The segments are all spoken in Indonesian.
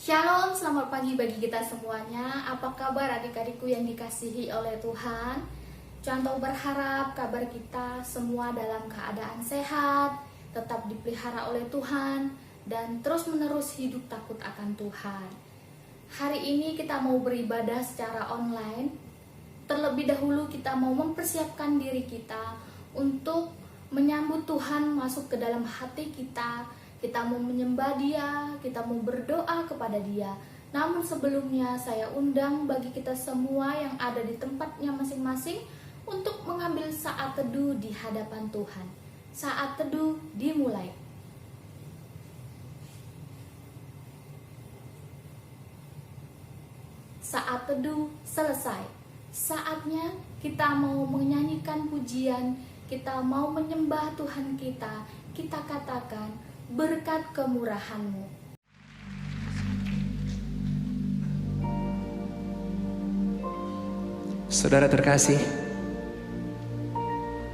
Shalom, selamat pagi bagi kita semuanya. Apa kabar adik-adikku yang dikasihi oleh Tuhan? Contoh berharap kabar kita semua dalam keadaan sehat, tetap dipelihara oleh Tuhan, dan terus-menerus hidup takut akan Tuhan. Hari ini kita mau beribadah secara online. Terlebih dahulu kita mau mempersiapkan diri kita untuk menyambut Tuhan masuk ke dalam hati kita. Kita mau menyembah Dia, kita mau berdoa kepada Dia. Namun sebelumnya saya undang bagi kita semua yang ada di tempatnya masing-masing untuk mengambil saat teduh di hadapan Tuhan. Saat teduh dimulai. Saat teduh selesai. Saatnya kita mau menyanyikan pujian, kita mau menyembah Tuhan kita. Kita katakan, berkat kemurahan-Mu. Saudara terkasih,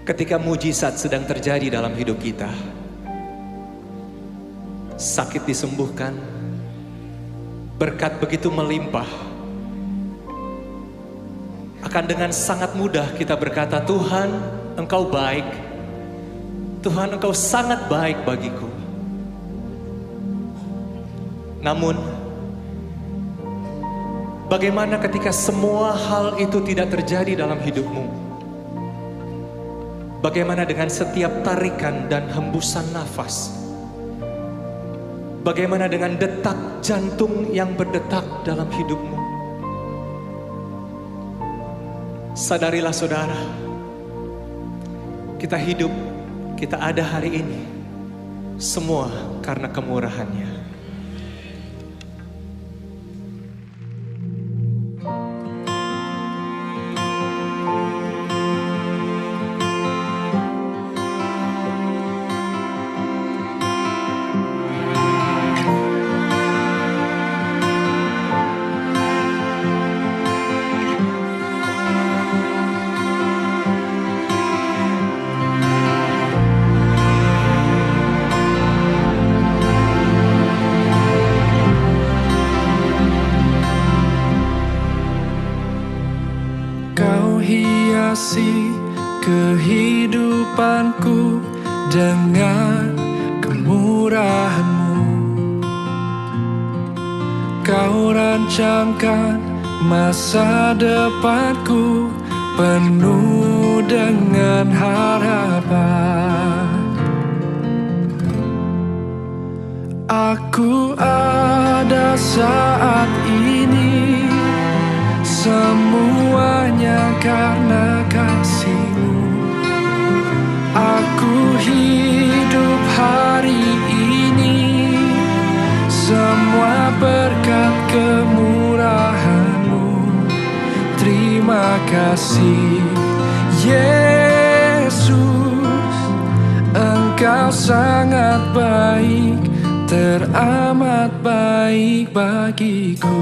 ketika mujizat sedang terjadi dalam hidup kita, sakit disembuhkan, berkat begitu melimpah, akan dengan sangat mudah kita berkata, Tuhan, Engkau baik, Tuhan, Engkau sangat baik bagiku. Namun, bagaimana ketika semua hal itu tidak terjadi dalam hidupmu? Bagaimana dengan setiap tarikan dan hembusan nafas? Bagaimana dengan detak jantung yang berdetak dalam hidupmu? Sadarilah saudara, kita hidup, kita ada hari ini, semua karena kemurahan-Nya. Hiasi kehidupanku dengan kemurahan-Mu. Kau rancangkan masa depanku penuh dengan harapan. Aku ada saat ini, semuanya karena kasih-Mu. Aku hidup hari ini, semua berkat kemurahan-Mu. Terima kasih Yesus, Engkau sangat baik, teramat baik bagiku.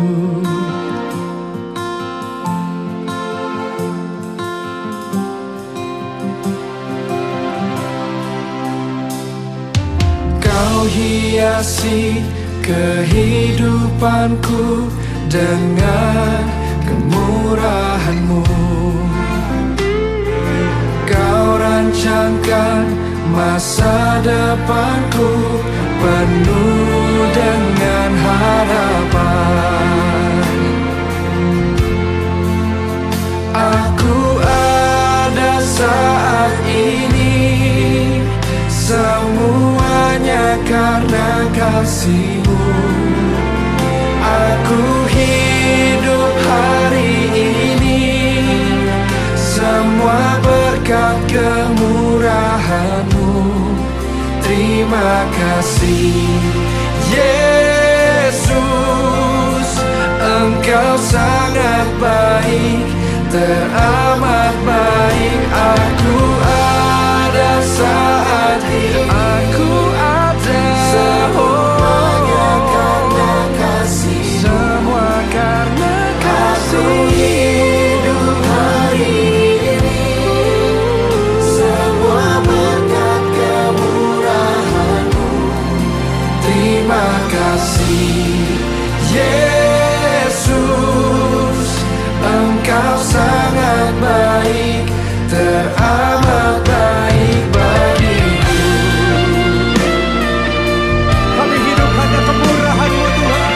Kau hiasi kehidupanku dengan kemurahan-Mu. Kau rancangkan masa depanku penuh dengan harapan. Aku ada saat ini, semuanya karena kasih-Mu. Aku hidup hari ini, semua berkat kemurahan-Mu. Terima kasih Yesus, Engkau sangat baik, teramat baik. Aku ada saat ini, aku ada semuanya karena kasih, semua karena kasih. Aku hidup hari ini, semua berkat kemurahan-Mu. Terima kasih Yesus, Engkau sangat baik, teramat baik bagiku. Kami hidup hanya kemurahan-Mu Tuhan.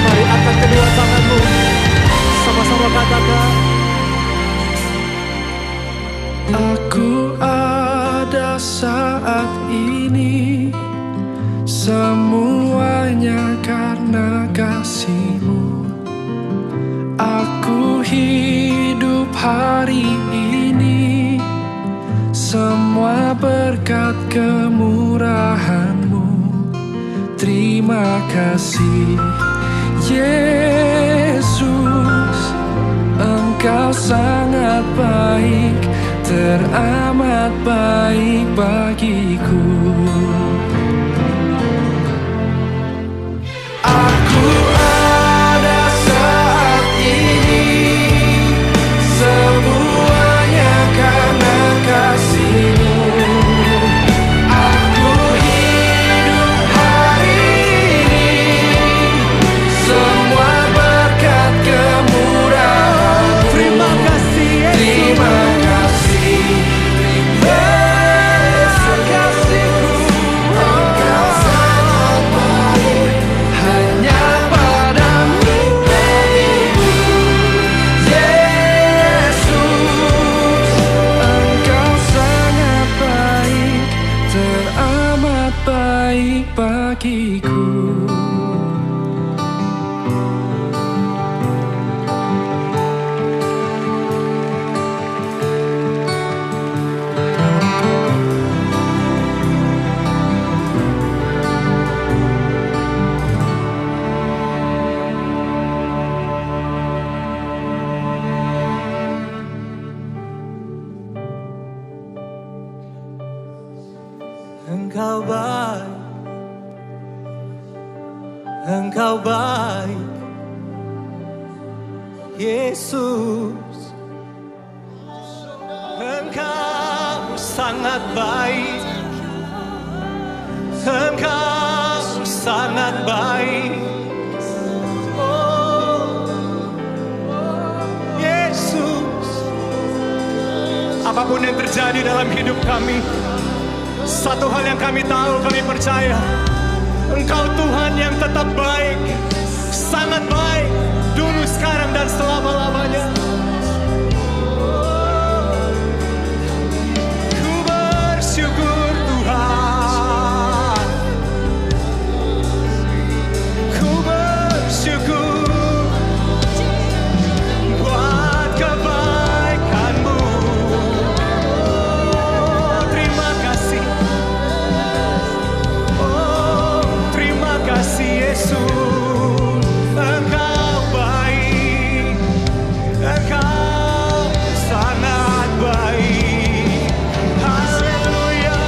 Mari angkat kedua tanganmu, sama-sama katakan. Aku ada saat ini, semuanya karena kasih-Mu. Aku hidup hari ini, semua berkat kemurahan-Mu. Terima kasih Yesus, Engkau sangat baik, teramat baik bagiku. Aku ada saat ini, semuanya karena kasih-Mu. Aku hidup hari ini, semua berkat kemurahan-Mu. Terima kasih Yesus. Terima kasih Yesus, kasih-Ku. Engkau sangat baik, hanya padamu bagiku. Yesus, Engkau sangat baik, teramat baik bagiku. Engkau baik, Engkau baik, Yesus. Engkau sangat baik, Engkau sangat baik. Oh, Yesus. Apapun yang terjadi dalam hidup kami, satu hal yang kami tahu, kami percaya, Engkau Tuhan yang tetap baik, sangat baik, dulu, sekarang, dan selama-lamanya. Ku bersyukur Tuhan, ku bersyukur buat kebaikan-Mu. Terima kasih. Terima kasih Yesus, Engkau baik, Engkau sangat baik. Haleluya.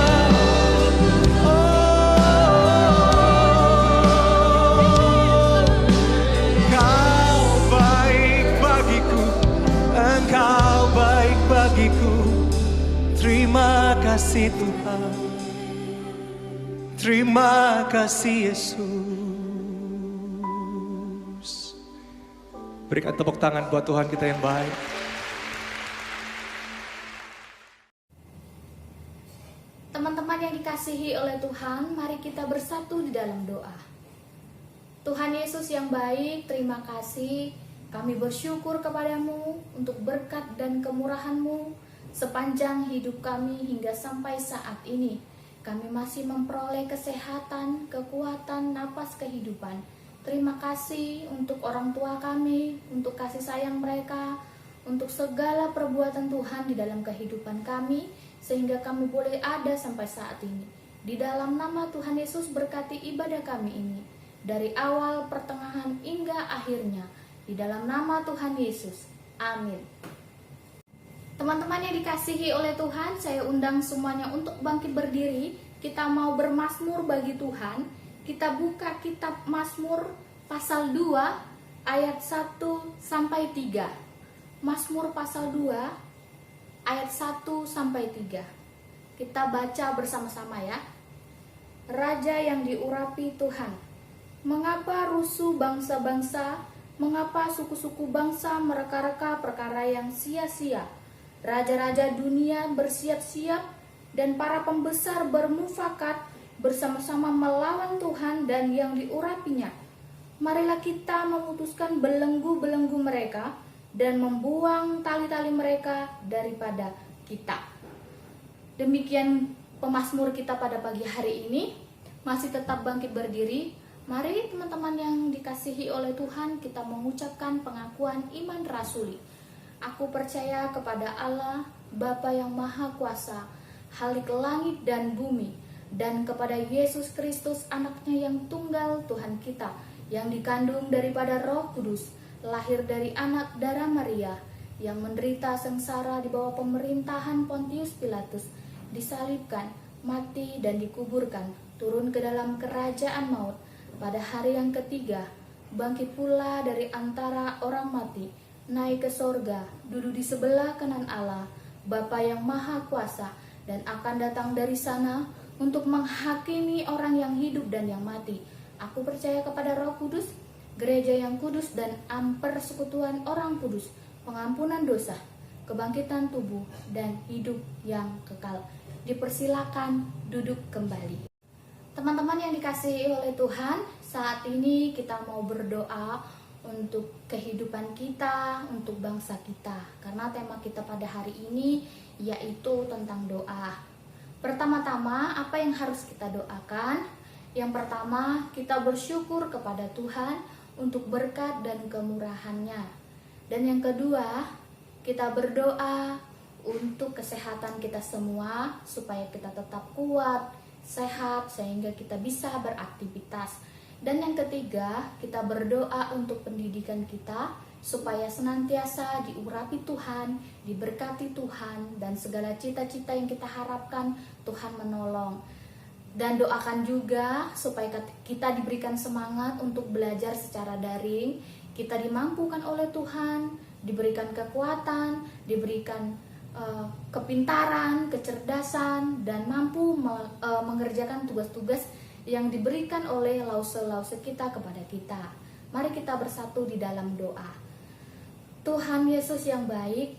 Engkau baik bagiku, Engkau baik bagiku. Terima kasih Tuhan, terima kasih Yesus. Berikan tepuk tangan buat Tuhan kita yang baik. Teman-teman yang dikasihi oleh Tuhan, mari kita bersatu di dalam doa. Tuhan Yesus yang baik, terima kasih. Kami bersyukur kepadamu untuk berkat dan kemurahan-Mu sepanjang hidup kami hingga sampai saat ini. Kami masih memperoleh kesehatan, kekuatan, napas kehidupan. Terima kasih untuk orang tua kami, untuk kasih sayang mereka, untuk segala perbuatan Tuhan di dalam kehidupan kami, sehingga kami boleh ada sampai saat ini. Di dalam nama Tuhan Yesus berkati ibadah kami ini, dari awal, pertengahan, hingga akhirnya. Di dalam nama Tuhan Yesus. Amin. Teman-teman yang dikasihi oleh Tuhan, saya undang semuanya untuk bangkit berdiri. Kita mau bermazmur bagi Tuhan. Kita buka kitab Mazmur pasal 2 ayat 1 sampai 3. Mazmur pasal 2 ayat 1 sampai 3. Kita baca bersama-sama ya. Raja yang diurapi Tuhan. Mengapa rusuh bangsa-bangsa? Mengapa suku-suku bangsa mereka-reka perkara yang sia-sia? Raja-raja dunia bersiap-siap dan para pembesar bermufakat bersama-sama melawan Tuhan dan yang diurapinya. Marilah kita memutuskan belenggu-belenggu mereka dan membuang tali-tali mereka daripada kita. Demikian pemazmur kita pada pagi hari ini. Masih tetap bangkit berdiri. Mari teman-teman yang dikasihi oleh Tuhan, kita mengucapkan pengakuan iman rasuli. Aku percaya kepada Allah, Bapa yang Maha Kuasa, Khalik langit dan bumi, dan kepada Yesus Kristus anaknya yang tunggal Tuhan kita, yang dikandung daripada Roh Kudus, lahir dari anak darah Maria, yang menderita sengsara di bawah pemerintahan Pontius Pilatus, disalibkan, mati dan dikuburkan, turun ke dalam kerajaan maut. Pada hari yang ketiga, bangkit pula dari antara orang mati, naik ke sorga, duduk di sebelah kanan Allah, Bapa yang Maha Kuasa, dan akan datang dari sana untuk menghakimi orang yang hidup dan yang mati. Aku percaya kepada Roh Kudus, gereja yang kudus dan persekutuan orang kudus, pengampunan dosa, kebangkitan tubuh, dan hidup yang kekal. Dipersilakan duduk kembali. Teman-teman yang dikasihi oleh Tuhan, saat ini kita mau berdoa untuk kehidupan kita, untuk bangsa kita. Karena tema kita pada hari ini yaitu tentang doa. Pertama-tama, apa yang harus kita doakan? Yang pertama, kita bersyukur kepada Tuhan untuk berkat dan kemurahan-Nya. Dan yang kedua, kita berdoa untuk kesehatan kita semua, supaya kita tetap kuat, sehat, sehingga kita bisa beraktivitas. Dan yang ketiga, kita berdoa untuk pendidikan kita, supaya senantiasa diurapi Tuhan, diberkati Tuhan, dan segala cita-cita yang kita harapkan Tuhan menolong. Dan doakan juga supaya kita diberikan semangat untuk belajar secara daring, kita dimampukan oleh Tuhan, diberikan kekuatan, diberikan kepintaran, kecerdasan, dan mampu mengerjakan tugas-tugas yang diberikan oleh lause-lause kita kepada kita. Mari kita bersatu di dalam doa. Tuhan Yesus yang baik,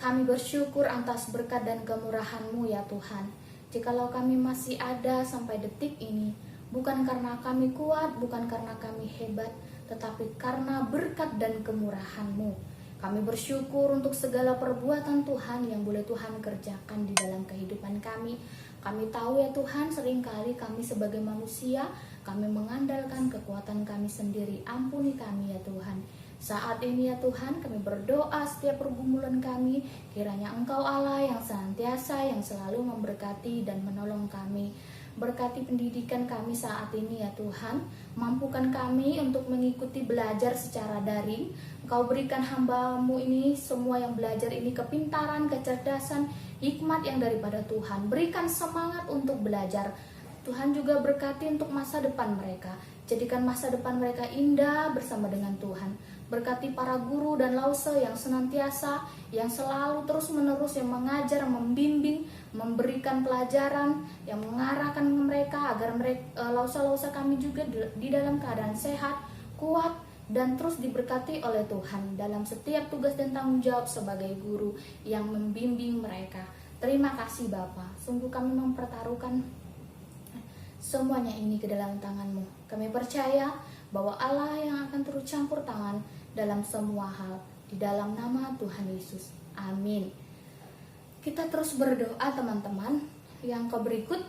kami bersyukur atas berkat dan kemurahan-Mu ya Tuhan. Jikalau kami masih ada sampai detik ini, bukan karena kami kuat, bukan karena kami hebat, tetapi karena berkat dan kemurahan-Mu. Kami bersyukur untuk segala perbuatan Tuhan yang boleh Tuhan kerjakan di dalam kehidupan kami. Kami tahu ya Tuhan, seringkali kami sebagai manusia, kami mengandalkan kekuatan kami sendiri. Ampuni kami ya Tuhan. Saat ini ya Tuhan, kami berdoa setiap pergumulan kami, kiranya Engkau Allah yang senantiasa, yang selalu memberkati dan menolong kami. Berkati pendidikan kami saat ini ya Tuhan. Mampukan kami untuk mengikuti belajar secara daring. Engkau berikan hamba-Mu ini, semua yang belajar ini, kepintaran, kecerdasan, hikmat yang daripada Tuhan. Berikan semangat untuk belajar. Tuhan juga berkati untuk masa depan mereka. Jadikan masa depan mereka indah bersama dengan Tuhan. Berkati para guru dan lause yang senantiasa, yang selalu terus-menerus yang mengajar, membimbing, memberikan pelajaran, yang mengarahkan mereka agar mereka lause-lause kami juga di dalam keadaan sehat, kuat, dan terus diberkati oleh Tuhan dalam setiap tugas dan tanggung jawab sebagai guru yang membimbing mereka. Terima kasih Bapa, sungguh kami mempertaruhkan semuanya ini ke dalam tangan-Mu. Kami percaya bahwa Allah yang akan turut campur tangan dalam semua hal. Di dalam nama Tuhan Yesus. Amin. Kita terus berdoa teman-teman. Yang berikut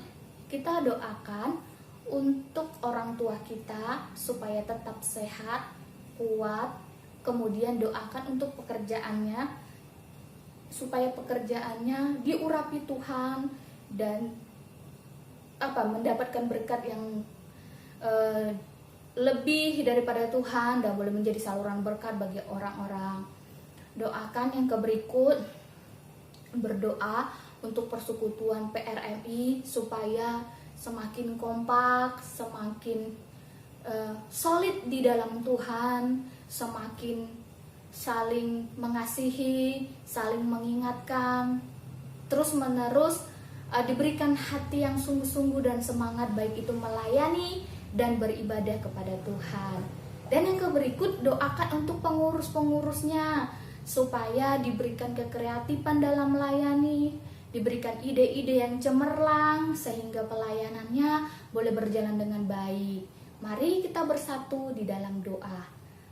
kita doakan untuk orang tua kita supaya tetap sehat, kuat. Kemudian doakan untuk pekerjaannya supaya pekerjaannya diurapi Tuhan dan mendapatkan berkat yang lebih daripada Tuhan dan boleh menjadi saluran berkat bagi orang-orang. Doakan yang berikut, berdoa untuk persekutuan PRMI supaya semakin kompak, semakin solid di dalam Tuhan, semakin saling mengasihi, saling mengingatkan, terus menerus diberikan hati yang sungguh-sungguh dan semangat baik itu melayani dan beribadah kepada Tuhan. Dan yang berikut, doakan untuk pengurus-pengurusnya supaya diberikan kekreatifan dalam melayani, diberikan ide-ide yang cemerlang sehingga pelayanannya boleh berjalan dengan baik. Mari kita bersatu di dalam doa.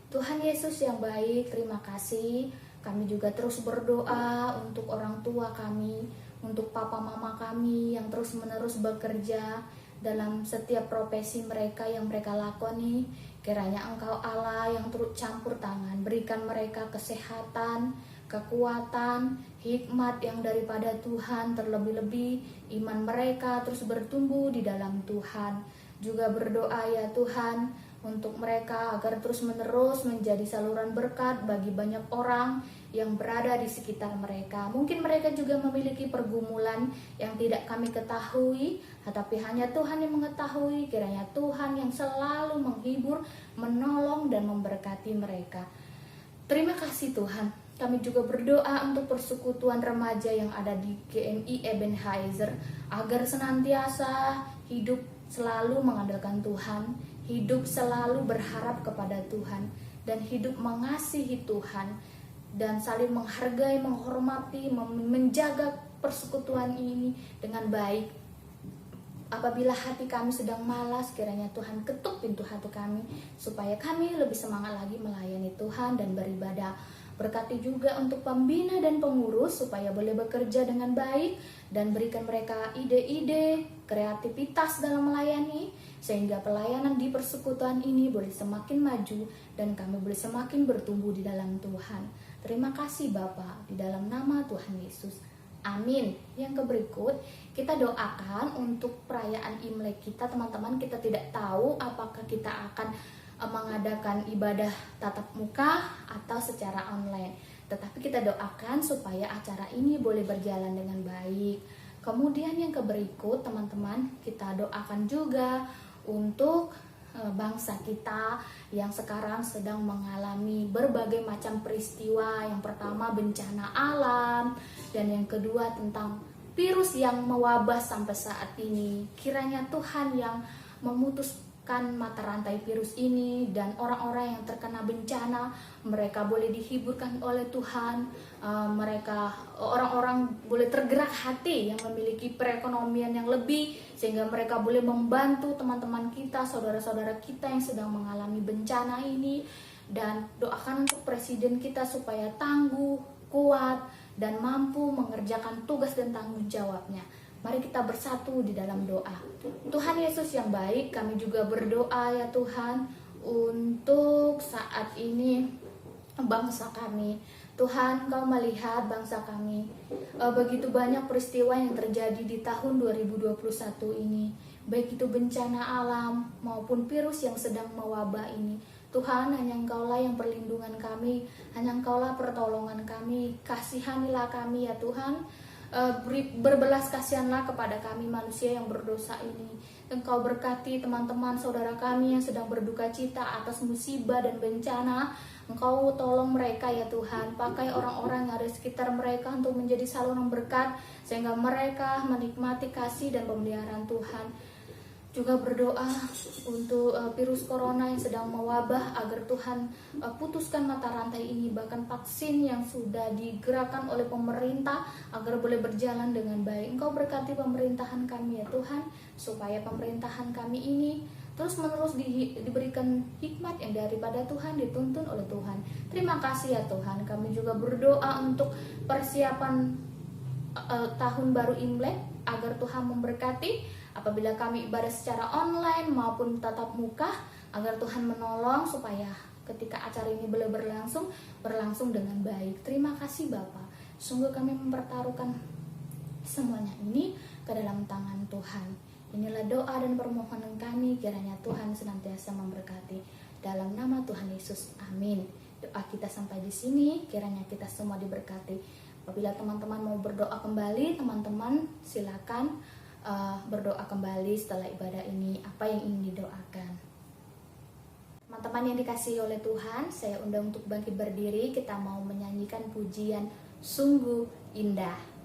Tuhan Yesus yang baik, terima kasih. Kami juga terus berdoa untuk orang tua kami, untuk papa mama kami yang terus-menerus bekerja dalam setiap profesi mereka yang mereka lakoni. Kiranya Engkau Allah yang turut campur tangan, berikan mereka kesehatan, kekuatan, hikmat yang daripada Tuhan, terlebih-lebih iman mereka terus bertumbuh di dalam Tuhan. Juga berdoa ya Tuhan untuk mereka agar terus-menerus menjadi saluran berkat bagi banyak orang yang berada di sekitar mereka. Mungkin mereka juga memiliki pergumulan yang tidak kami ketahui, tetapi hanya Tuhan yang mengetahui. Kiranya Tuhan yang selalu menghibur, menolong dan memberkati mereka. Terima kasih Tuhan. Kami juga berdoa untuk persekutuan remaja yang ada di GMI Ebenezer agar senantiasa hidup selalu mengandalkan Tuhan, hidup selalu berharap kepada Tuhan, dan hidup mengasihi Tuhan, dan saling menghargai, menghormati, menjaga persekutuan ini dengan baik. Apabila hati kami sedang malas, kiranya Tuhan ketuk pintu hati kami, supaya kami lebih semangat lagi melayani Tuhan dan beribadah. Berkati juga untuk pembina dan pengurus supaya boleh bekerja dengan baik dan berikan mereka ide-ide, kreativitas dalam melayani sehingga pelayanan di persekutuan ini boleh semakin maju dan kami boleh semakin bertumbuh di dalam Tuhan. Terima kasih Bapa, di dalam nama Tuhan Yesus. Amin. Yang berikut kita doakan untuk perayaan Imlek kita teman-teman. Kita tidak tahu apakah kita akan mengadakan ibadah tatap muka atau secara online, tetapi kita doakan supaya acara ini boleh berjalan dengan baik. Kemudian yang berikut teman-teman, kita doakan juga untuk bangsa kita yang sekarang sedang mengalami berbagai macam peristiwa. Yang pertama bencana alam, dan yang kedua tentang virus yang mewabah sampai saat ini. Kiranya Tuhan yang memutuskan mata rantai virus ini, dan orang-orang yang terkena bencana mereka boleh dihiburkan oleh Tuhan. Mereka orang-orang boleh tergerak hati yang memiliki perekonomian yang lebih sehingga mereka boleh membantu teman-teman kita, saudara-saudara kita yang sedang mengalami bencana ini. Dan doakan untuk presiden kita supaya tangguh, kuat dan mampu mengerjakan tugas dan tanggung jawabnya. Mari kita bersatu di dalam doa. Tuhan Yesus yang baik, kami juga berdoa ya Tuhan untuk saat ini bangsa kami. Tuhan, Kau melihat bangsa kami. Begitu banyak peristiwa yang terjadi di tahun 2021 ini, baik itu bencana alam maupun virus yang sedang mewabah ini. Tuhan, hanya Engkaulah yang perlindungan kami, hanya Engkaulah pertolongan kami. Kasihanilah kami ya Tuhan. Berbelas kasihanlah kepada kami manusia yang berdosa ini. Engkau berkati teman-teman saudara kami yang sedang berduka cita atas musibah dan bencana. Engkau tolong mereka ya Tuhan. Pakai orang-orang yang ada di sekitar mereka untuk menjadi saluran berkat sehingga mereka menikmati kasih dan pemeliharaan Tuhan. Juga berdoa untuk virus corona yang sedang mewabah agar Tuhan putuskan mata rantai ini, bahkan vaksin yang sudah digerakkan oleh pemerintah agar boleh berjalan dengan baik. Engkau berkati pemerintahan kami ya Tuhan, supaya pemerintahan kami ini terus menerus diberikan hikmat yang daripada Tuhan, dituntun oleh Tuhan. Terima kasih ya Tuhan. Kami juga berdoa untuk persiapan tahun baru Imlek, agar Tuhan memberkati apabila kami ibadah secara online maupun tatap muka, agar Tuhan menolong supaya ketika acara ini boleh berlangsung dengan baik. Terima kasih Bapa. Sungguh kami mempertaruhkan semuanya ini ke dalam tangan Tuhan. Inilah doa dan permohonan kami, kiranya Tuhan senantiasa memberkati. Dalam nama Tuhan Yesus, amin. Doa kita sampai di sini, kiranya kita semua diberkati. Apabila teman-teman mau berdoa kembali, teman-teman silakan berdoa kembali setelah ibadah ini, apa yang ingin didoakan. Teman-teman yang dikasihi oleh Tuhan, saya undang untuk bangkit berdiri. Kita mau menyanyikan pujian Sungguh Indah.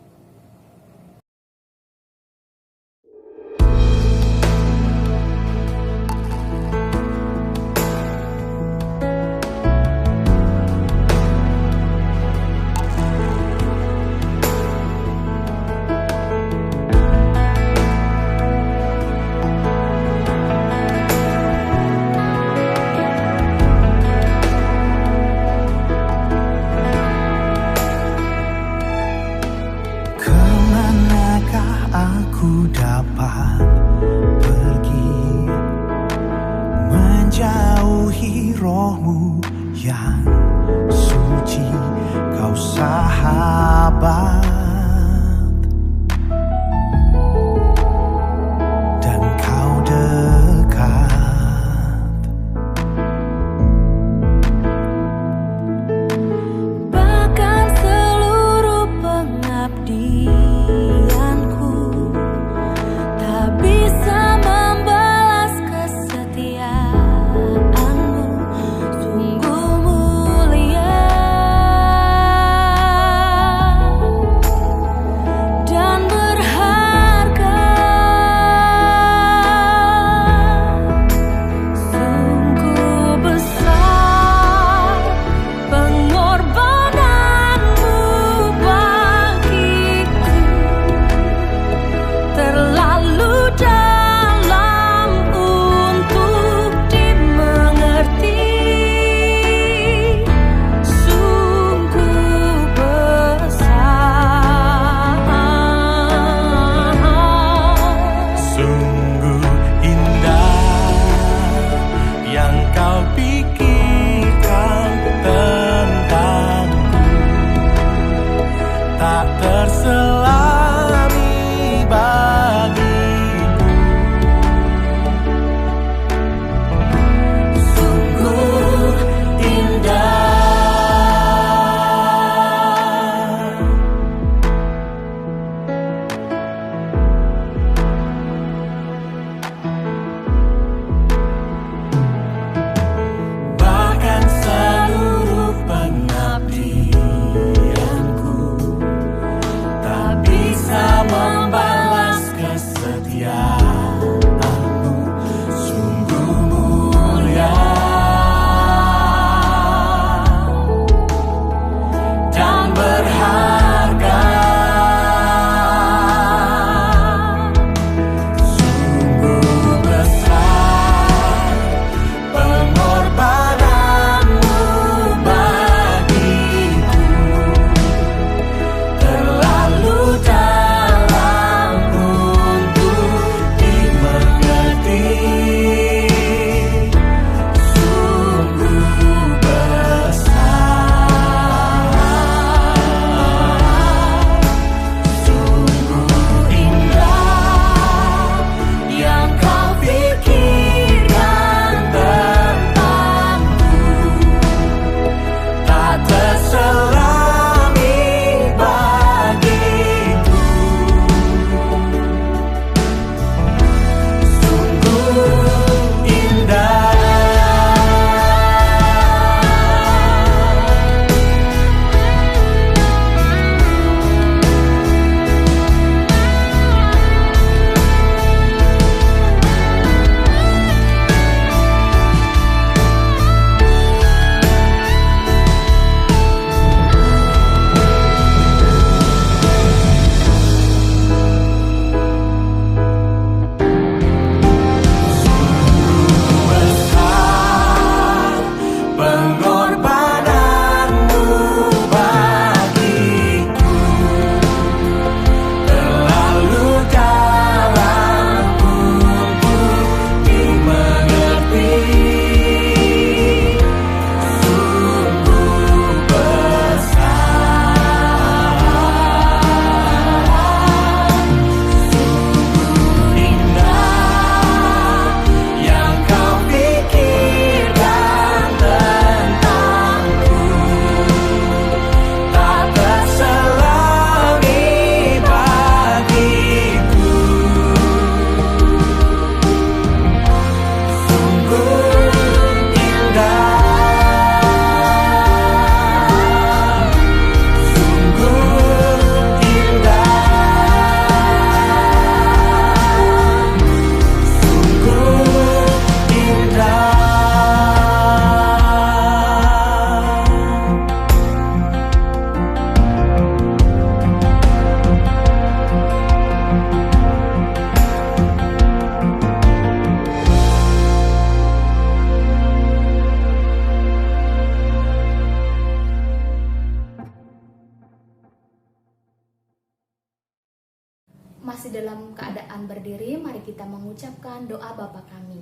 Aku dapat pergi menjauhi rohmu yang suci, kau sahabat dan kau dekat. Bahkan seluruh pengabdian bisa membalas kesetiaanmu, sungguh mulia dan berharga. Sungguh besar pengorbananmu bagiku, terlalu dalam untuk dimengerti. Sungguh besar, sungguh indah yang kau pikirkan tentangku, tak terselami bagiku. Sungguh indah. Bahkan seluruh Masih dalam keadaan berdiri, mari kita mengucapkan doa Bapa kami.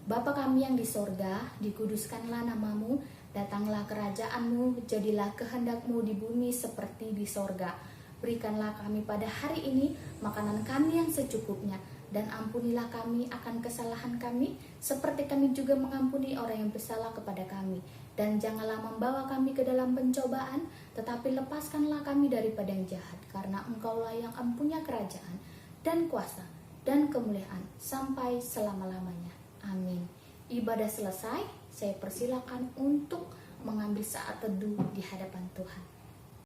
Bapa kami yang di sorga, dikuduskanlah namamu, datanglah kerajaanmu, jadilah kehendakmu di bumi seperti di sorga. Berikanlah kami pada hari ini makanan kami yang secukupnya, dan ampunilah kami akan kesalahan kami, seperti kami juga mengampuni orang yang bersalah kepada kami. Dan janganlah membawa kami ke dalam pencobaan, tetapi lepaskanlah kami daripada yang jahat, karena Engkaulah yang mempunyai kerajaan, dan kuasa, dan kemuliaan, sampai selama-lamanya. Amin. Ibadah selesai, saya persilakan untuk mengambil saat teduh di hadapan Tuhan.